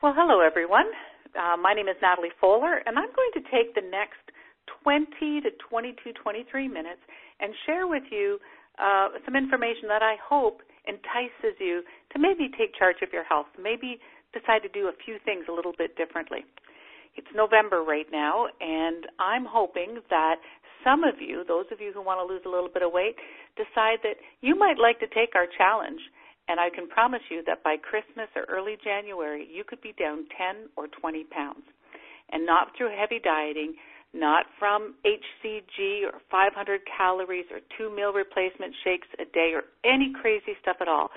Well, hello, everyone. My name is Natalie Fowler, and I'm going to take the next 20 to 22, 23 minutes and share with you some information that I hope entices you to maybe take charge of your health, maybe decide to do a few things a little bit differently. It's November right now, and I'm hoping that some of you, those of you who want to lose a little bit of weight, decide that you might like to take our challenge. And I can promise you that by Christmas or early January, you could be down 10 or 20 pounds. And not through heavy dieting, not from HCG or 500 calories or 2 meal replacement shakes a day or any crazy stuff at all.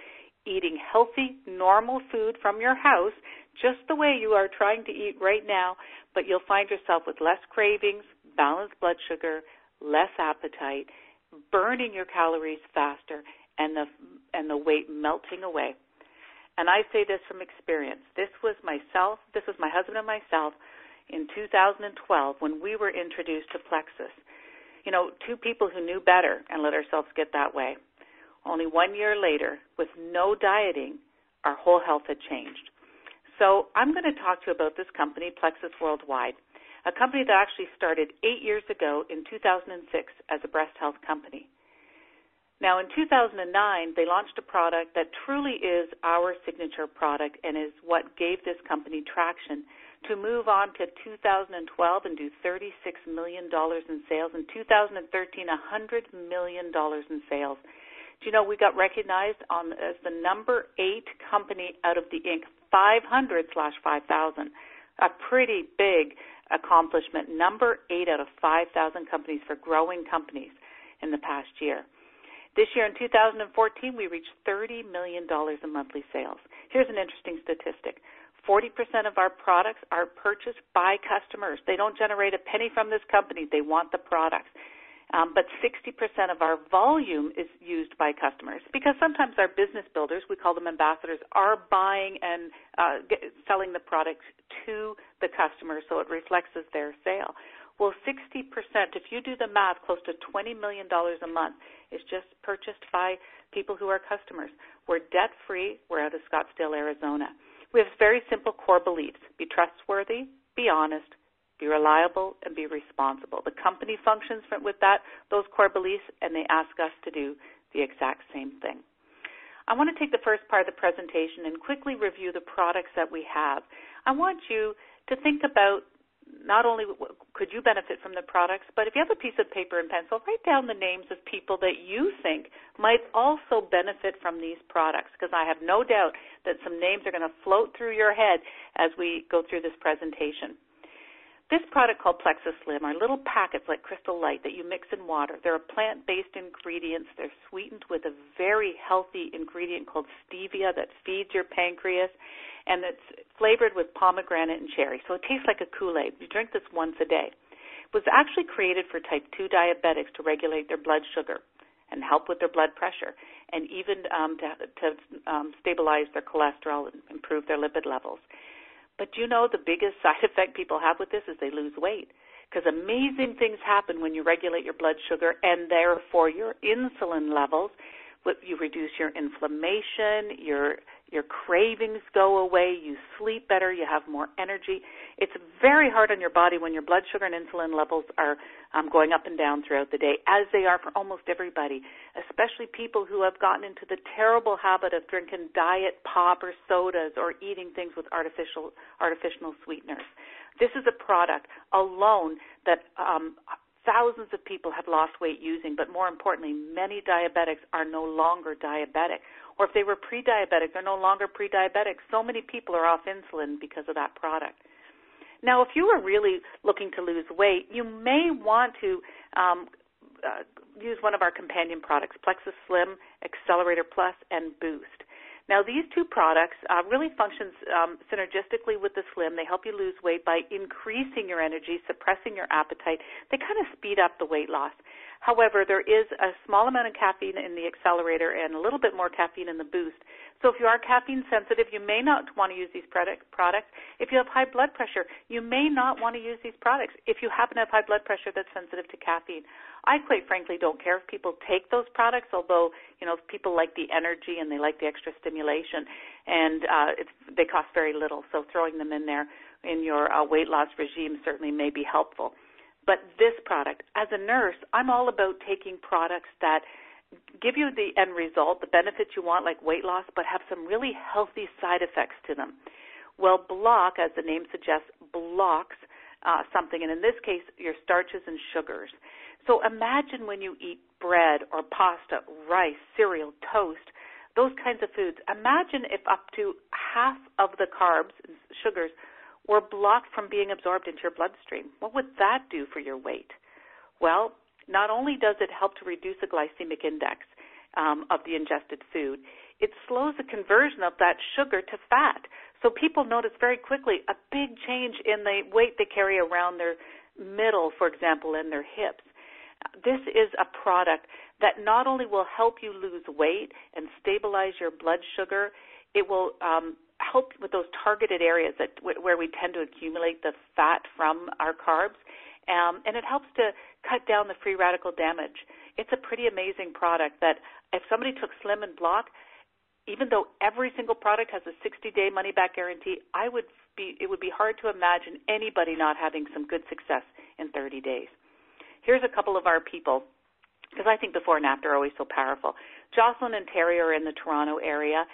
Eating healthy, normal food from your house, just the way you are trying to eat right now, but you'll find yourself with less cravings, balanced blood sugar, less appetite, burning your calories faster, and the weight melting away. And I say this from experience. This was my husband and myself in 2012 when we were introduced to Plexus. You know, two people who knew better and let ourselves get that way. Only 1 year later, with no dieting, our whole health had changed. So I'm going to talk to you about this company, Plexus Worldwide, a company that actually started 8 years ago in 2006 as a breast health company. Now, in 2009, they launched a product that truly is our signature product and is what gave this company traction to move on to 2012 and do $36 million in sales. In 2013, $100 million in sales. Do you know we got recognized as the number 8 company out of the Inc. 500/5000, a pretty big accomplishment. Number 8 out of 5,000 companies for growing companies in the past year. This year in 2014, we reached $30 million in monthly sales. Here's an interesting statistic. 40% of our products are purchased by customers. They don't generate a penny from this company. They want the products. But 60% of our volume is used by customers because sometimes our business builders, we call them ambassadors, are buying and selling the products to the customer so it reflects as their sale. Well, 60%, if you do the math, close to $20 million a month is just purchased by people who are customers. We're debt-free. We're out of Scottsdale, Arizona. We have very simple core beliefs. Be trustworthy, be honest, be reliable, and be responsible. The company functions with those core beliefs, and they ask us to do the exact same thing. I want to take the first part of the presentation and quickly review the products that we have. I want you to think about not only could you benefit from the products, but if you have a piece of paper and pencil, write down the names of people that you think might also benefit from these products, because I have no doubt that some names are going to float through your head as we go through this presentation. This product called Plexus Slim are little packets like Crystal Light that you mix in water. They're plant-based ingredients. They're sweetened with a very healthy ingredient called stevia that feeds your pancreas, and it's flavored with pomegranate and cherry. So it tastes like a Kool-Aid. You drink this once a day. It was actually created for type 2 diabetics to regulate their blood sugar and help with their blood pressure, and even to stabilize their cholesterol and improve their lipid levels. But you know the biggest side effect people have with this is they lose weight, because amazing things happen when you regulate your blood sugar and therefore your insulin levels. You reduce your inflammation, your cravings go away, you sleep better, you have more energy. It's very hard on your body when your blood sugar and insulin levels are going up and down throughout the day, as they are for almost everybody, especially people who have gotten into the terrible habit of drinking diet pop or sodas or eating things with artificial sweeteners. This is a product alone that thousands of people have lost weight using, but more importantly, many diabetics are no longer diabetic. Or if they were pre-diabetic, they're no longer pre-diabetic. So many people are off insulin because of that product. Now, if you are really looking to lose weight, you may want to use one of our companion products, Plexus Slim, Accelerator Plus, and Boost. Now, these two products really function synergistically with the Slim. They help you lose weight by increasing your energy, suppressing your appetite. They kind of speed up the weight loss. However, there is a small amount of caffeine in the accelerator and a little bit more caffeine in the boost. So if you are caffeine sensitive, you may not want to use these products. If you have high blood pressure, you may not want to use these products if you happen to have high blood pressure that's sensitive to caffeine. I quite frankly don't care if people take those products, although, people like the energy and they like the extra stimulation, and they cost very little, so throwing them in there in your weight loss regime certainly may be helpful. But this product, as a nurse, I'm all about taking products that give you the end result, the benefits you want, like weight loss, but have some really healthy side effects to them. Well, block, as the name suggests, blocks something, and in this case, your starches and sugars. So imagine when you eat bread or pasta, rice, cereal, toast, those kinds of foods. Imagine if up to half of the carbs and sugars were blocked from being absorbed into your bloodstream. What would that do for your weight? Well, not only does it help to reduce the glycemic index of the ingested food, it slows the conversion of that sugar to fat. So people notice very quickly a big change in the weight they carry around their middle, for example, and their hips. This is a product that not only will help you lose weight and stabilize your blood sugar, it will help with those targeted areas where we tend to accumulate the fat from our carbs. And it helps to cut down the free radical damage. It's a pretty amazing product that if somebody took Slim and Block, even though every single product has a 60-day money-back guarantee, it would be hard to imagine anybody not having some good success in 30 days. Here's a couple of our people, because I think before and after are always so powerful. Jocelyn and Terry are in the Toronto area.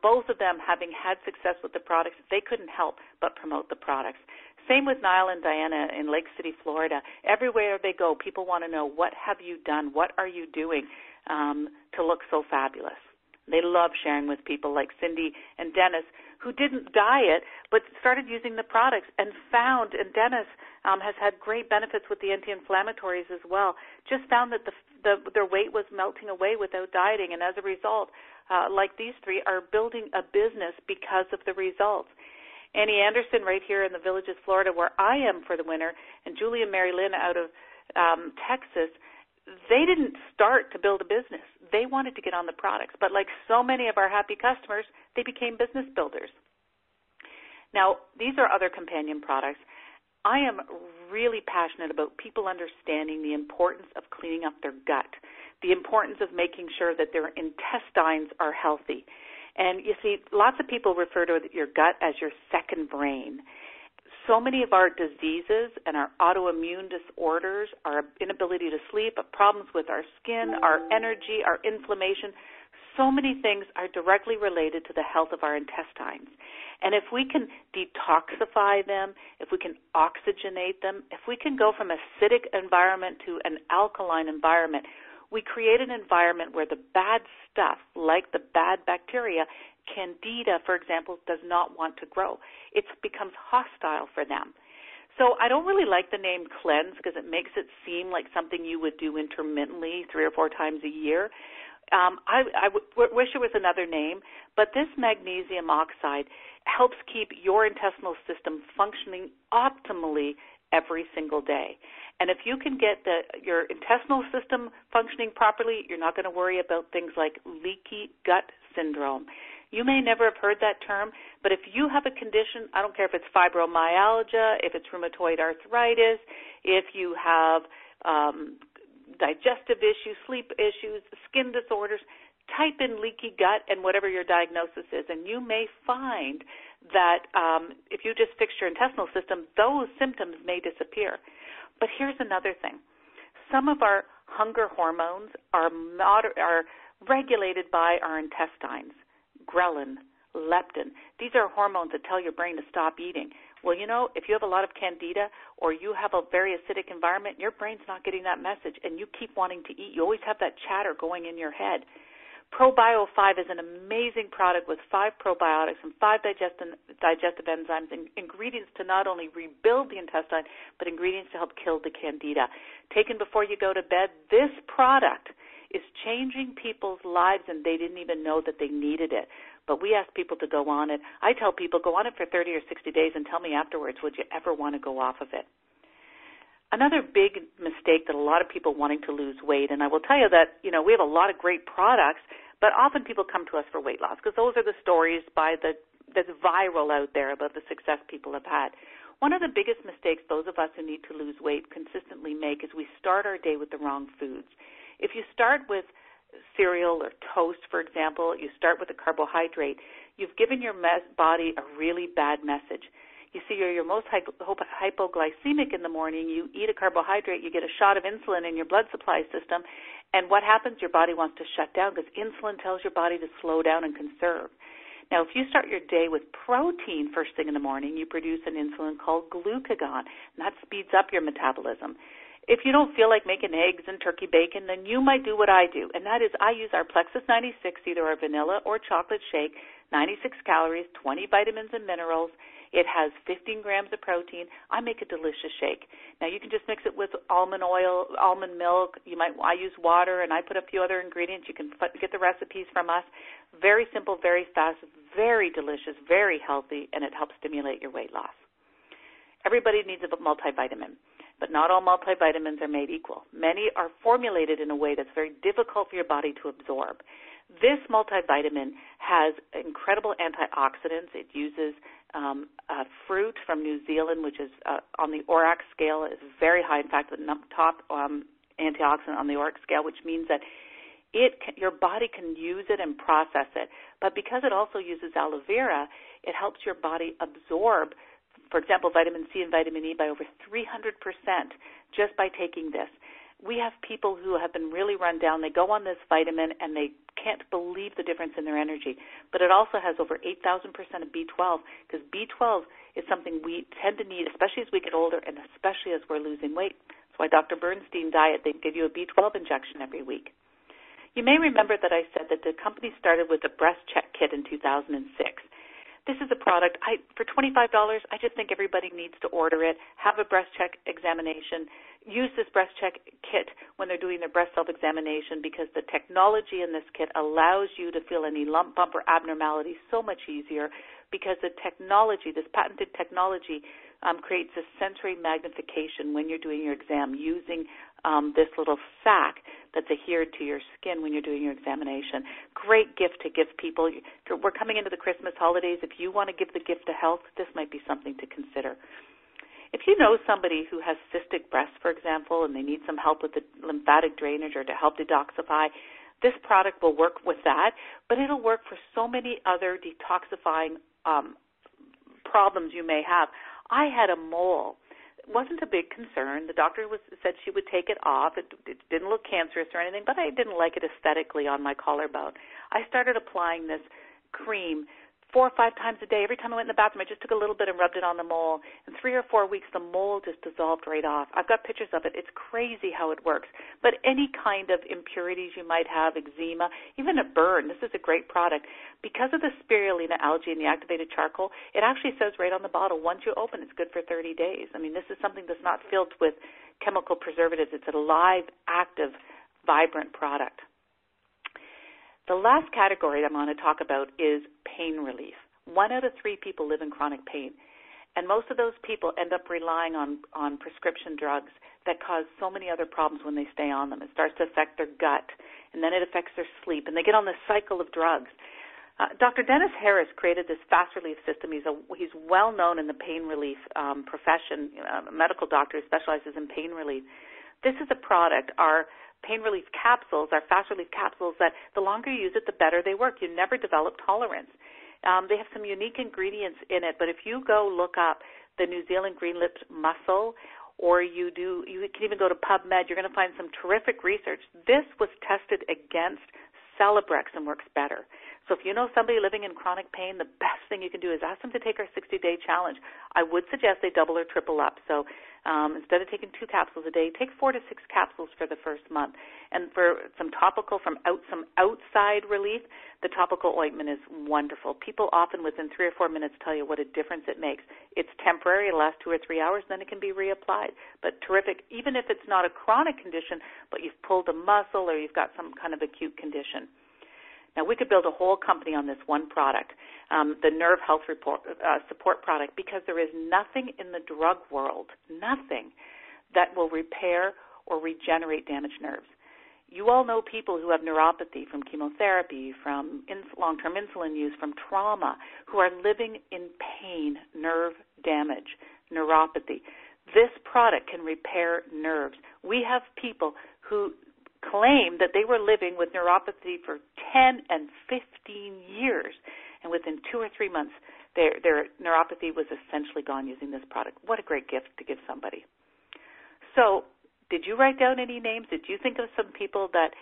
Both of them, having had success with the products, they couldn't help but promote the products. Same with Niall and Diana in Lake City, Florida. Everywhere they go, people want to know, what have you done? What are you doing to look so fabulous? They love sharing with people like Cindy and Dennis, who didn't diet but started using the products and found, and Dennis has had great benefits with the anti-inflammatories as well, just found that their weight was melting away without dieting, and as a result, like these three, are building a business because of the results. Annie Anderson right here in the Villages, Florida, where I am for the winter, and Julie and Mary Lynn out of Texas, they didn't start to build a business. They wanted to get on the products. But like so many of our happy customers, they became business builders. Now, these are other companion products. I am really passionate about people understanding the importance of cleaning up their gut, the importance of making sure that their intestines are healthy. And you see, lots of people refer to your gut as your second brain. So many of our diseases and our autoimmune disorders, our inability to sleep, problems with our skin, our energy, our inflammation, so many things are directly related to the health of our intestines. And if we can detoxify them, if we can oxygenate them, if we can go from an acidic environment to an alkaline environment, we create an environment where the bad stuff, like the bad bacteria, Candida, for example, does not want to grow. It becomes hostile for them. So I don't really like the name cleanse because it makes it seem like something you would do intermittently 3 or 4 times a year. I wish there was another name, but this magnesium oxide helps keep your intestinal system functioning optimally every single day. And if you can get your intestinal system functioning properly, you're not going to worry about things like leaky gut syndrome. You may never have heard that term, but if you have a condition, I don't care if it's fibromyalgia, if it's rheumatoid arthritis, if you have digestive issues, sleep issues, skin disorders, type in leaky gut and whatever your diagnosis is, and you may find that if you just fix your intestinal system, those symptoms may disappear. But here's another thing. Some of our hunger hormones are regulated by our intestines. Ghrelin, leptin. These are hormones that tell your brain to stop eating. Well, if you have a lot of candida or you have a very acidic environment, your brain's not getting that message, and you keep wanting to eat. You always have that chatter going in your head. ProBio 5 is an amazing product with 5 probiotics and 5 digestive enzymes and ingredients to not only rebuild the intestine, but ingredients to help kill the candida. Taken before you go to bed, this product is changing people's lives, and they didn't even know that they needed it. But we ask people to go on it. I tell people, go on it for 30 or 60 days and tell me afterwards, would you ever want to go off of it? Another big mistake that a lot of people wanting to lose weight, and I will tell you that, we have a lot of great products, but often people come to us for weight loss because those are the stories that's viral out there about the success people have had. One of the biggest mistakes those of us who need to lose weight consistently make is we start our day with the wrong foods. If you start with cereal or toast, for example, you start with a carbohydrate, you've given your body a really bad message. You see, you're most hypoglycemic in the morning. You eat a carbohydrate, you get a shot of insulin in your blood supply system, and what happens? Your body wants to shut down because insulin tells your body to slow down and conserve. Now, if you start your day with protein first thing in the morning, you produce an insulin called glucagon, and that speeds up your metabolism. If you don't feel like making eggs and turkey bacon, then you might do what I do, and that is I use our Plexus 96, either our vanilla or chocolate shake, 96 calories, 20 vitamins and minerals. It has 15 grams of protein. I make a delicious shake. Now, you can just mix it with almond oil, almond milk. I use water, and I put a few other ingredients. You can get the recipes from us. Very simple, very fast, very delicious, very healthy, and it helps stimulate your weight loss. Everybody needs a multivitamin, but not all multivitamins are made equal. Many are formulated in a way that's very difficult for your body to absorb. This multivitamin has incredible antioxidants. It uses fruit from New Zealand, which is on the ORAC scale, is very high. In fact, the top antioxidant on the ORAC scale, which means that your body can use it and process it. But because it also uses aloe vera, it helps your body absorb, for example, vitamin C and vitamin E by over 300% just by taking this. We have people who have been really run down. They go on this vitamin and they can't believe the difference in their energy. But it also has over 8,000% of B12 because B12 is something we tend to need, especially as we get older and especially as we're losing weight. That's why Dr. Bernstein diet, they give you a B12 injection every week. You may remember that I said that the company started with a breast check kit in 2006. This is a product, for $25, I just think everybody needs to order it, have a breast check examination, use this breast check kit when they're doing their breast self-examination because the technology in this kit allows you to feel any lump, bump, or abnormality so much easier because the technology, this patented technology, creates a sensory magnification when you're doing your exam using this little sac that's adhered to your skin when you're doing your examination. Great gift to give people. We're coming into the Christmas holidays. If you want to give the gift of health, this might be something to consider. If you know somebody who has cystic breast, for example, and they need some help with the lymphatic drainage or to help detoxify, this product will work with that, but it'll work for so many other detoxifying problems you may have. I had a mole. It wasn't a big concern. The doctor said she would take it off. It didn't look cancerous or anything, but I didn't like it aesthetically on my collarbone. I started applying this cream 4 or 5 times a day. Every time I went in the bathroom, I just took a little bit and rubbed it on the mole. In 3 or 4 weeks, the mole just dissolved right off. I've got pictures of it. It's crazy how it works. But any kind of impurities you might have, eczema, even a burn, this is a great product. Because of the spirulina algae and the activated charcoal, it actually says right on the bottle, once you open, it's good for 30 days. I mean, this is something that's not filled with chemical preservatives. It's a live, active, vibrant product. The last category I'm going to talk about is pain relief. 1 out of 3 people live in chronic pain, and most of those people end up relying on prescription drugs that cause so many other problems when they stay on them. It starts to affect their gut, and then it affects their sleep, and they get on this cycle of drugs. Dr. Dennis Harris created this fast relief system. He's well known in the pain relief profession, a medical doctor who specializes in pain relief. This is a product, our pain relief capsules, our fast relief capsules, that the longer you use it, the better they work. You never develop tolerance. They have some unique ingredients in it, but if you go look up the New Zealand green-lipped mussel, or you can even go to PubMed, you're going to find some terrific research. This was tested against Celebrex and works better. So if you know somebody living in chronic pain, the best thing you can do is ask them to take our 60-day challenge. I would suggest they double or triple up. So instead of taking 2 capsules a day, take 4 to 6 capsules for the first month. And for some topical, some outside relief, the topical ointment is wonderful. People often within 3 or 4 minutes tell you what a difference it makes. It's temporary. It'll last 2 or 3 hours, then it can be reapplied. But terrific, even if it's not a chronic condition, but you've pulled a muscle or you've got some kind of acute condition. Now, we could build a whole company on this one product, the Nerve Health Support product, because there is nothing in the drug world, nothing that will repair or regenerate damaged nerves. You all know people who have neuropathy from chemotherapy, from long-term insulin use, from trauma, who are living in pain, nerve damage, neuropathy. This product can repair nerves. We have people who claim that they were living with neuropathy for 10 and 15 years, and within 2 or 3 months, their neuropathy was essentially gone using this product. What a great gift to give somebody. So, did you write down any names? Did you think of some people that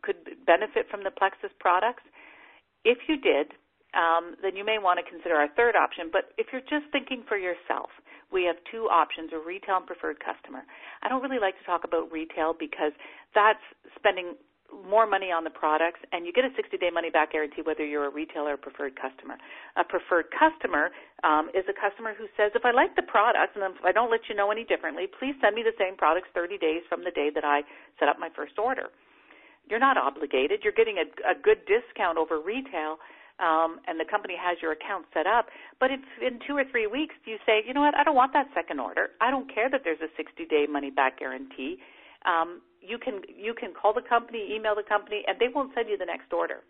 could benefit from the Plexus products? If you did, then you may want to consider our third option. But if you're just thinking for yourself, we have 2 options, a retail and preferred customer. I don't really like to talk about retail because that's spending more money on the products, and you get a 60-day money-back guarantee whether you're a retail or a preferred customer. A preferred customer is a customer who says, if I like the products and if I don't let you know any differently, please send me the same products 30 days from the day that I set up my first order. You're not obligated. You're getting a good discount over retail, and the company has your account set up. But if in 2 or 3 weeks you say, you know what, I don't want that second order. I don't care that there's a 60-day money-back guarantee. You can call the company, email the company, and they won't send you the next order.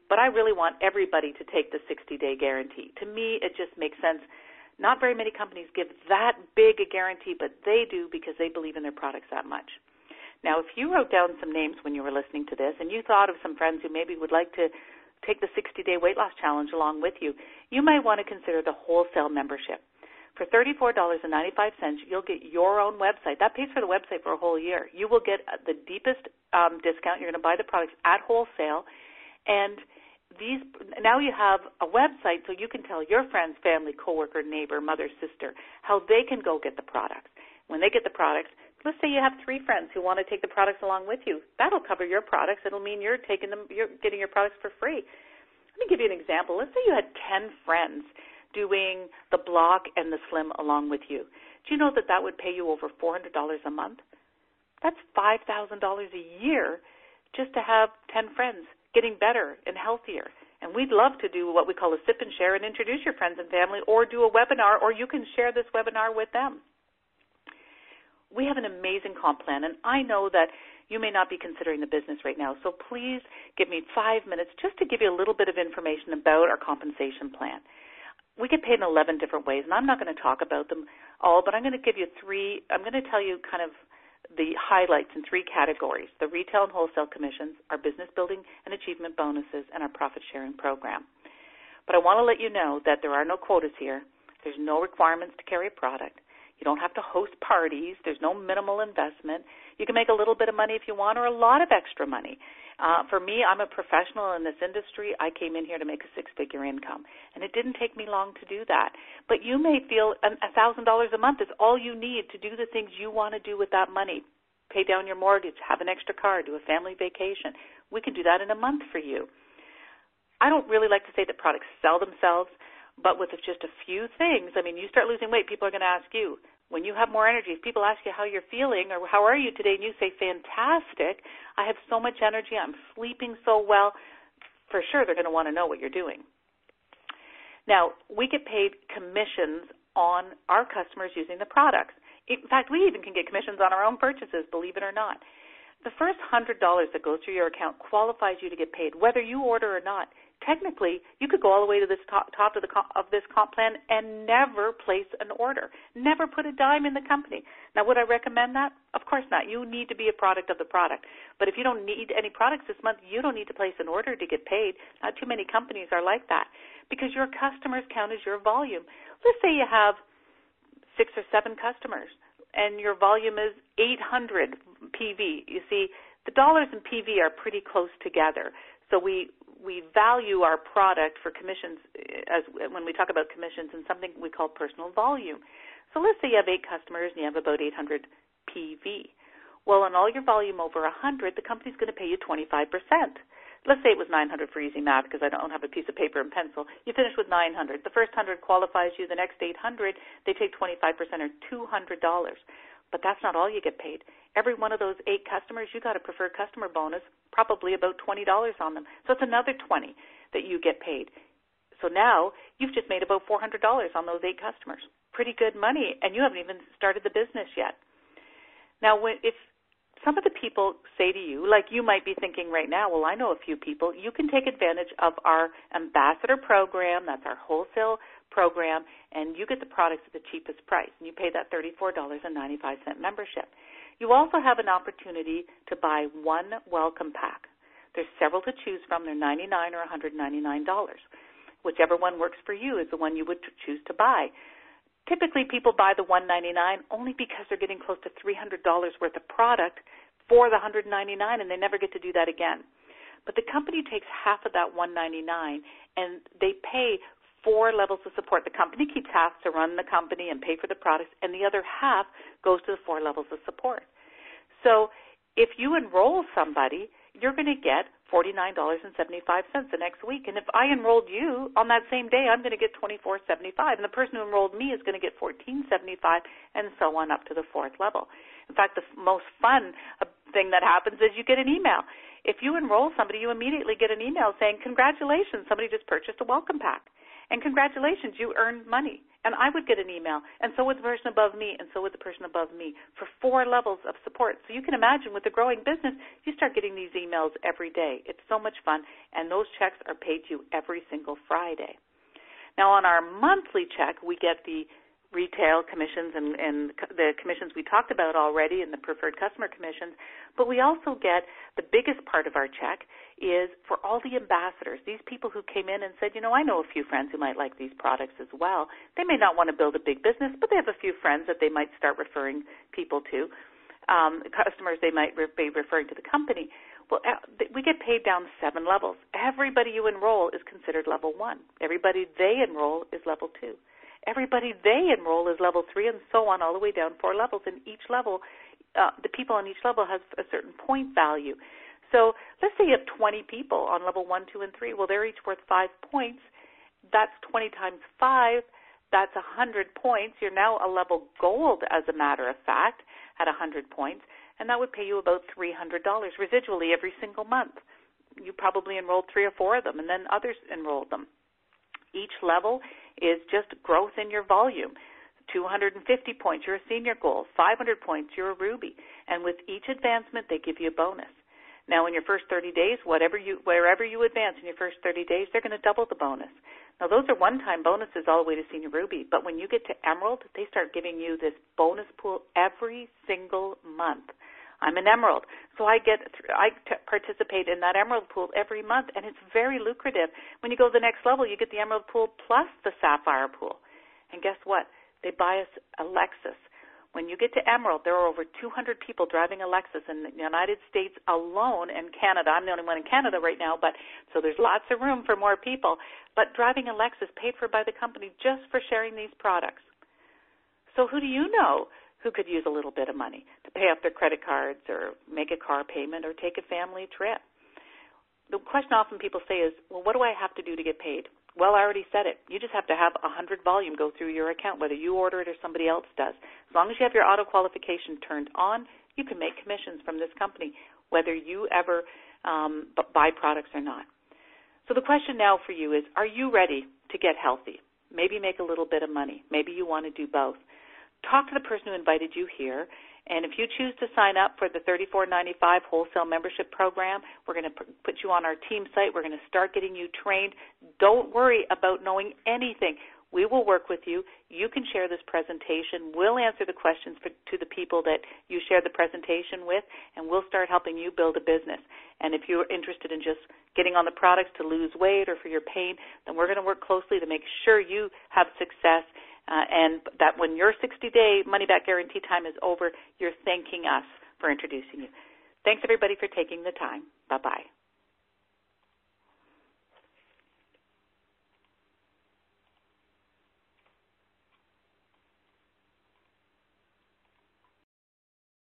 But I really want everybody to take the 60-day guarantee. To me, it just makes sense. Not very many companies give that big a guarantee, but they do because they believe in their products that much. Now, if you wrote down some names when you were listening to this and you thought of some friends who maybe would like to take the 60-day weight loss challenge along with you, you might want to consider the wholesale membership. For $34.95, you'll get your own website. That pays for the website for a whole year. You will get the deepest discount. You're going to buy the products at wholesale. And now you have a website so you can tell your friends, family, coworker, neighbor, mother, sister, how they can go get the products. When they get the products, let's say you have 3 friends who want to take the products along with you. That'll cover your products. It'll mean you're getting your products for free. Let me give you an example. Let's say you had 10 friends doing the block and the slim along with you. Do you know that would pay you over $400 a month? That's $5,000 a year just to have 10 friends getting better and healthier. And we'd love to do what we call a sip and share and introduce your friends and family, or do a webinar, or you can share this webinar with them. We have an amazing comp plan, and I know that you may not be considering the business right now, so please give me 5 minutes just to give you a little bit of information about our compensation plan. We get paid in 11 different ways, and I'm not going to talk about them all, but I'm going to give you 3. I'm going to tell you kind of the highlights in 3 categories: the retail and wholesale commissions, our business building and achievement bonuses, and our profit sharing program. But I want to let you know that there are no quotas here. There's no requirements to carry a product. You don't have to host parties. There's no minimal investment. You can make a little bit of money if you want, or a lot of extra money. For me, I'm a professional in this industry. I came in here to make a 6-figure income, and it didn't take me long to do that. But you may feel $1,000 a month is all you need to do the things you want to do with that money. Pay down your mortgage, have an extra car, do a family vacation. We can do that in a month for you. I don't really like to say that products sell themselves, but with just a few things, I mean, you start losing weight, people are going to ask you. When you have more energy, if people ask you how you're feeling or how are you today, and you say, fantastic, I have so much energy, I'm sleeping so well, for sure they're going to want to know what you're doing. Now, we get paid commissions on our customers using the products. In fact, we even can get commissions on our own purchases, believe it or not. The first $100 that goes through your account qualifies you to get paid, whether you order or not. Technically, you could go all the way to this top of this comp plan and never place an order, never put a dime in the company. Now, would I recommend that? Of course not. You need to be a product of the product. But if you don't need any products this month, you don't need to place an order to get paid. Not too many companies are like that because your customers count as your volume. Let's say you have 6 or 7 customers and your volume is 800 PV. You see, the dollars in PV are pretty close together. So we value our product for commissions as when we talk about commissions in something we call personal volume. So let's say you have 8 customers and you have about 800 PV. Well, on all your volume over 100, the company's going to pay you 25%. Let's say it was 900 for easy math because I don't have a piece of paper and pencil. You finish with 900. The first 100 qualifies you. The next 800, they take 25% or $200. But that's not all you get paid. Every one of those 8 customers, you got a preferred customer bonus, probably about $20 on them. So it's another $20 that you get paid. So now you've just made about $400 on those 8 customers. Pretty good money, and you haven't even started the business yet. Now, if some of the people say to you, like you might be thinking right now, well, I know a few people, you can take advantage of our ambassador program. That's our wholesale program, and you get the products at the cheapest price, and you pay that $34.95 membership. You also have an opportunity to buy one welcome pack. There's several to choose from. They're $99 or $199. Whichever one works for you is the one you would choose to buy. Typically, people buy the $199 only because they're getting close to $300 worth of product for the $199, and they never get to do that again. But the company takes half of that $199, and they pay 4 levels of support. The company keeps half to run the company and pay for the products, and the other half goes to the 4 levels of support. So if you enroll somebody, you're going to get $49.75 the next week. And if I enrolled you on that same day, I'm going to get $24.75. And the person who enrolled me is going to get $14.75, and so on up to the 4th level. In fact, the most fun thing that happens is you get an email. If you enroll somebody, you immediately get an email saying, congratulations, somebody just purchased a welcome pack. And congratulations, you earned money. And I would get an email, and so would the person above me, and so would the person above me, for 4 levels of support. So you can imagine with a growing business, you start getting these emails every day. It's so much fun, and those checks are paid to you every single Friday. Now, on our monthly check, we get the retail commissions and the commissions we talked about already and the preferred customer commissions, but we also get the biggest part of our check is for all the ambassadors, these people who came in and said, I know a few friends who might like these products as well. They may not want to build a big business, but they have a few friends that they might start referring people to, customers they might be referring to the company. Well, we get paid down 7 levels. Everybody you enroll is considered level 1. Everybody they enroll is level 2. Everybody they enroll is level 3, and so on, all the way down 4 levels. And each level, the people on each level has a certain point value. So let's say you have 20 people on level 1, 2, and 3. Well, they're each worth 5 points. That's 20 times 5. That's 100 points. You're now a level gold, as a matter of fact, at 100 points, and that would pay you about $300 residually every single month. You probably enrolled 3 or 4 of them, and then others enrolled them. Each level is just growth in your volume. 250 points, you're a senior gold. 500 points, you're a ruby. And with each advancement, they give you a bonus. Now, in your first 30 days, wherever you advance in your first 30 days, they're going to double the bonus. Now, those are one-time bonuses all the way to Senior Ruby, but when you get to Emerald, they start giving you this bonus pool every single month. I'm an Emerald, so I participate in that Emerald pool every month, and it's very lucrative. When you go to the next level, you get the Emerald pool plus the Sapphire pool. And guess what? They buy us a Lexus. When you get to Emerald, there are over 200 people driving a Lexus in the United States alone, and Canada. I'm the only one in Canada right now, but so there's lots of room for more people. But driving a Lexus paid for by the company just for sharing these products. So who do you know who could use a little bit of money to pay off their credit cards or make a car payment or take a family trip? The question often people say is, well, what do I have to do to get paid? Well, I already said it. You just have to have 100 volume go through your account, whether you order it or somebody else does. As long as you have your auto qualification turned on, you can make commissions from this company, whether you ever buy products or not. So the question now for you is, are you ready to get healthy? Maybe make a little bit of money. Maybe you want to do both. Talk to the person who invited you here, and if you choose to sign up for the $34.95 wholesale membership program, we're going to put you on our team site. We're going to start getting you trained. Don't worry about knowing anything. We will work with you. You can share this presentation. We'll answer the questions to the people that you share the presentation with, and we'll start helping you build a business. And if you're interested in just getting on the products to lose weight or for your pain, then we're going to work closely to make sure you have success, and that when your 60-day money-back guarantee time is over, you're thanking us for introducing you. Thanks, everybody, for taking the time. Bye-bye.